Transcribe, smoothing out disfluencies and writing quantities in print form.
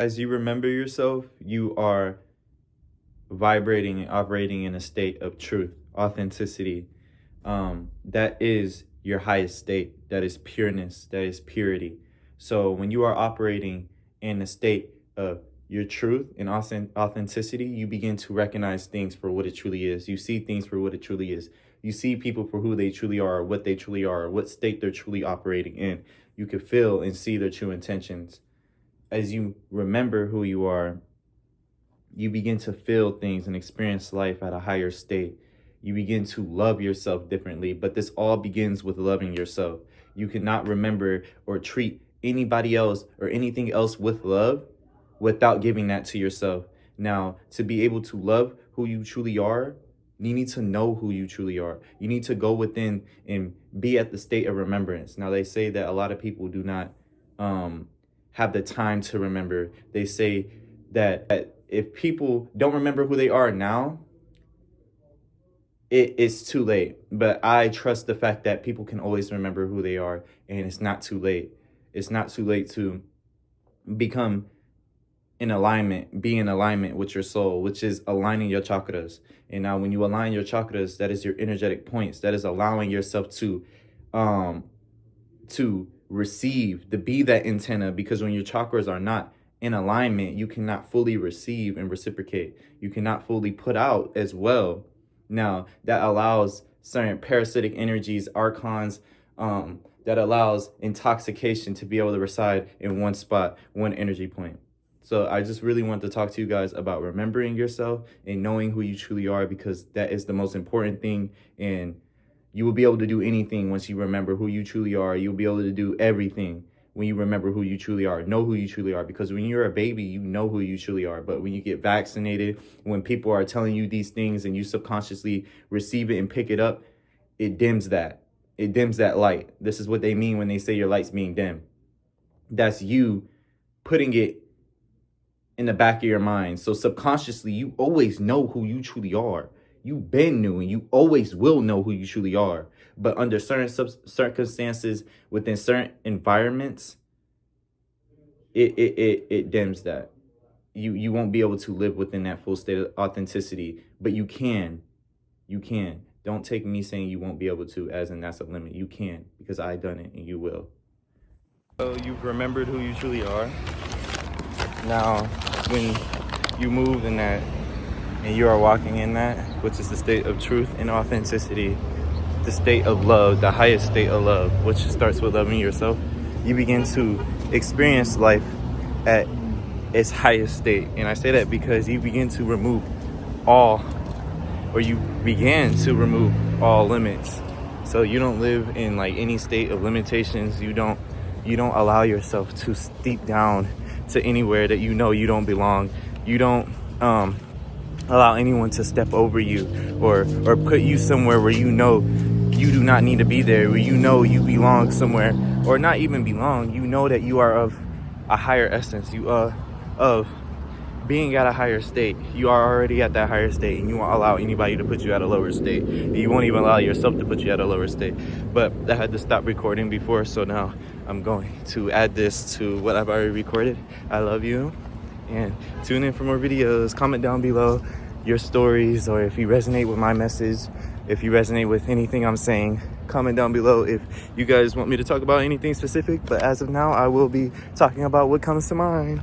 As you remember yourself, you are vibrating and operating in a state of truth, authenticity. That is your highest state. That is pureness. That is purity. So when you are operating in a state of your truth and authenticity, you begin to recognize things for what it truly is. You see things for what it truly is. You see people for who they truly are, what they truly are, what state they're truly operating in. You can feel and see their true intentions. As you remember who you are, you begin to feel things and experience life at a higher state. You begin to love yourself differently, but this all begins with loving yourself. You cannot remember or treat anybody else or anything else with love without giving that to yourself. Now, to be able to love who you truly are, you need to know who you truly are. You need to go within and be at the state of remembrance. Now, they say that a lot of people do not have the time to remember. They say that if people don't remember who they are now, it's too late. But I trust the fact that people can always remember who they are, and it's not too late. It's not too late to become in alignment, be in alignment with your soul, which is aligning your chakras. And now when you align your chakras, that is your energetic points. That is allowing yourself to receive, to be that antenna, because when your chakras are not in alignment, you cannot fully receive and reciprocate. You cannot fully put out as well. Now, that allows certain parasitic energies, archons, that allows intoxication to be able to reside in one spot, one energy point. So I just really want to talk to you guys about remembering yourself and knowing who you truly are, because that is the most important thing. And you will be able to do anything once you remember who you truly are. You'll be able to do everything when you remember who you truly are, know who you truly are. Because when you're a baby, you know who you truly are. But when you get vaccinated, when people are telling you these things and you subconsciously receive it and pick it up, it dims that. It dims that light. This is what they mean when they say your light's being dim. That's you putting it in the back of your mind. So subconsciously, you always know who you truly are. You've been new, and you always will know who you truly are. But under certain circumstances, within certain environments, it dims that. You won't be able to live within that full state of authenticity, but you can. You can. Don't take me saying you won't be able to as in that's a limit. You can, because I done it and you will. So you've remembered who you truly are. Now, when you move in that and you are walking in that, which is the state of truth and authenticity, the state of love, the highest state of love, which starts with loving yourself, you begin to experience life at its highest state. And I say that because you begin to remove all limits. So you don't live in like any state of limitations. You don't allow yourself to steep down to anywhere that you know you don't belong. You don't allow anyone to step over you or put you somewhere where you know you do not need to be there, where you know you belong somewhere, or not even belong. You know that you are of a higher essence. You are of being at a higher state. You are already at that higher state, and you won't allow anybody to put you at a lower state. You won't even allow yourself to put you at a lower state. But I had to stop recording before, so now I'm going to add this to what I've already recorded. I love you, and tune in for more videos. Comment down below your stories, or if you resonate with my message, if you resonate with anything I'm saying, comment down below if you guys want me to talk about anything specific. But as of now, I will be talking about what comes to mind.